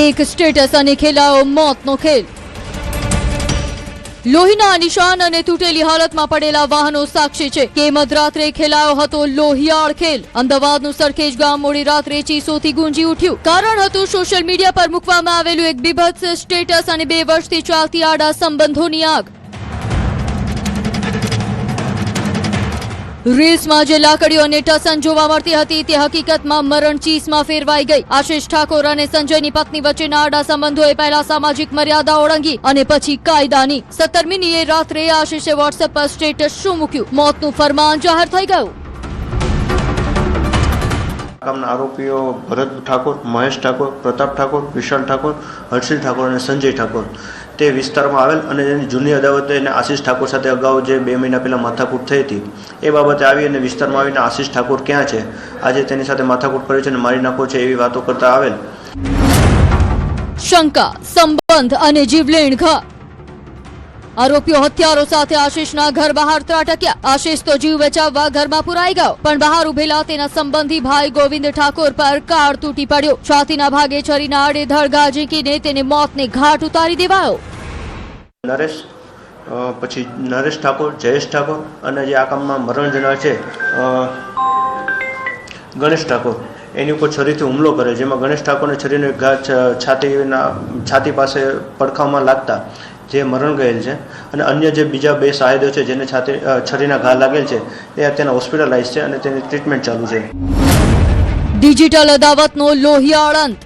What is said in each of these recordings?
એક સ્ટેટસ અને ખેલાયો મોતનો ખેલ। લોહીના નિશાન અને તૂટેલી હાલતમાં પડેલા વાહનો સાક્ષી છે કે મધરાત્રે ખેલાયો હતો લોહિયાળ ખેલ। અમદાવાદનું સરખેજ ગામ મોડી રાત્રે ચીસોથી ગુંજી ઉઠ્યું। કારણ હતું સોશિયલ મીડિયા પર મૂકવામાં આવેલું એક બીભત્સ સ્ટેટસ અને 2 વર્ષથી ચાલતી આડા સંબંધોની આગ। રીલ્સમાં જે લાકડીઓ અને ટસન જોવા મળતી હતી તે હકીકતમાં મરણચીસમાં ફેરવાઈ ગઈ। આશિષ ઠાકોર અને સંજયની પત્ની વચ્ચેના આડા સંબંધોએ પહેલા સામાજિક મર્યાદા ઓળંગી અને પછી કાયદાની। 17મીએ રાત્રે આશિષે વોટ્સએપ પર સ્ટેટસ શું મૂક્યું, મોતનું ફરમાન જાહેર થઈ ગયું। આરોપીઓ ભરત ઠાકોર, મહેશ ઠાકોર, પ્રતાપ ઠાકોર, વિશાલ ઠાકોર, હર્ષિલ ઠાકોર અને સંજય ઠાકોર તે વિસ્તારમાં આવેલ અને એની જૂની અદાવતે એને આશિષ ઠાકોર સાથે અગાઉ જે 2 મહિના પહેલાં માથાકૂટ થઈ હતી એ બાબતે આવી અને વિસ્તારમાં આવીને આશિષ ઠાકોર ક્યાં છે, આજે તેની સાથે માથાકૂટ કરી છે અને મારી નાખો છે એવી વાતો કરતા આવેલ। શંકા, સંબંધ અને જીવલેણ ઘા। આરોપીઓ હથિયારો સાથે આશિષના ઘર બહાર ત્રાટક્યા। આશિષ તો જીવ બચાવવા ઘરમાં પુરાઈ ગયો, પણ બહાર ઉભેલા તેના સંબંધી ભાઈ ગોવિંદ ઠાકોર પર કાળ તૂટી પડ્યો। છાતીના ભાગે છરીના આડેધડ ઘા ઝીંકીને તેને મોતને ઘાટ ઉતારી દેવાયો। પછી નરેશ ઠાકોર, જયેશ ઠાકોર અને જે આ કામમાં મરણ જનાર છે ગણેશ ઠાકોર એની ઉપર છરીથી હુમલો કરે, જેમાં ગણેશ ઠાકોરને છરીનો એક ઘા છાતી પાસે પડખામાં લાગતા જે મરણ ગયેલ છે અને અન્ય જે બીજા 2 સાહેદો છે જેને છરીના ઘા લાગેલ છે એ અત્યારે હોસ્પિટલાઇઝ છે અને તેની ટ્રીટમેન્ટ ચાલુ છે। ડિજિટલ અદાવતનો લોહિયાળ અંત।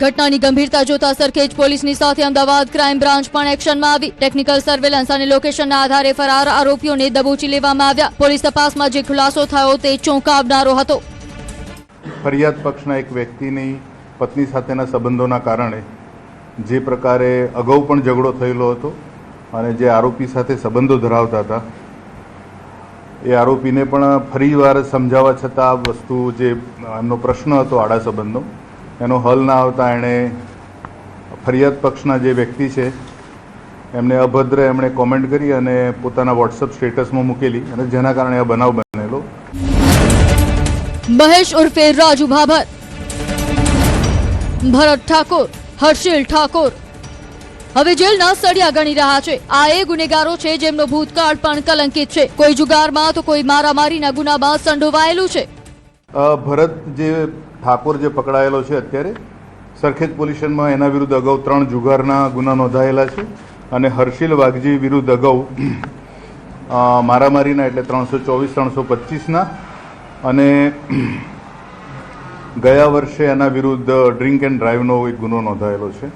ઘટનાની ગંભીરતા જોતા સરખેજ પોલીસની સાથે અમદાવાદ ક્રાઇમ બ્રાન્ચ પણ એક્શનમાં આવી। ટેકનિકલ સર્વેલન્સ અને લોકેશનના આધારે ફરાર આરોપીઓને દબોચી લેવામાં આવ્યા। પોલીસ તપાસમાં જે ખુલાસો થયો તે ચોંકાવનારો હતો। ફરિયાદ પક્ષના એક વ્યક્તિની પત્ની સાથેના સંબંધોના કારણે જે પ્રકારે અગાઉ પણ ઝઘડો થયેલો હતો અને જે આરોપી સાથે સંબંધો ધરાવતા હતા એ આરોપીને પણ ફરીવાર સમજાવવા છતાં આ વસ્તુ જે એમનો પ્રશ્ન હતો આડા સંબંધનો એનો હલ ના આવતા એણે ફરિયાદ પક્ષના જે વ્યક્તિ છે એમને અભદ્ર એમણે કોમેન્ટ કરી અને પોતાના વોટ્સઅપ સ્ટેટસમાં મૂકેલી અને જેના કારણે આ બનાવ બનેલો। મહેશ ઉર્ફે રાજુ ભાભર, ભરત ઠાકોર, હર્ષિલ ઠાકોર હવે જેલના સળિયા ગણી રહ્યા છે। આ એ ગુનેગારો છે જેમનો ભૂતકાળ પણ કલંકિત છે। કોઈ જુગારમાં તો કોઈ મારામારીના ગુનામાં સંડોવાયેલું છે। ભરત જે ઠાકોર જે પકડાયેલો છે અત્યારે સરખેજ પોલીસ સ્ટેશનમાં એના વિરુદ્ધ અગાઉ 3 જુગારના ગુના નોંધાયેલા છે અને હર્ષિલ વાઘજી વિરુદ્ધ અગાઉ મારામારીના એટલે 324-325ના અને ગયા વર્ષે એના વિરુદ્ધ ડ્રિંક એન્ડ ડ્રાઈવનો એક ગુનો નોંધાયેલો છે।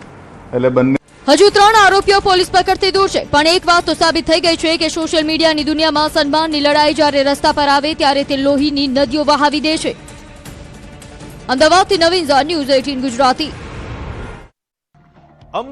એટલે બંને હજુ 3 આરોપીઓ પોલીસ પકડતી દૂર છે, પણ એક વાત તો સાબિત થઈ ગઈ છે કે સોશિયલ મીડિયાની દુનિયામાં સન્માનની લડાઈ જ્યારે રસ્તા પર આવે ત્યારે તે લોહીની નદીઓ વહાવી દે છે। અમદાવાદથી નવીન ઝા, ન્યૂઝ 18 ગુજરાતી।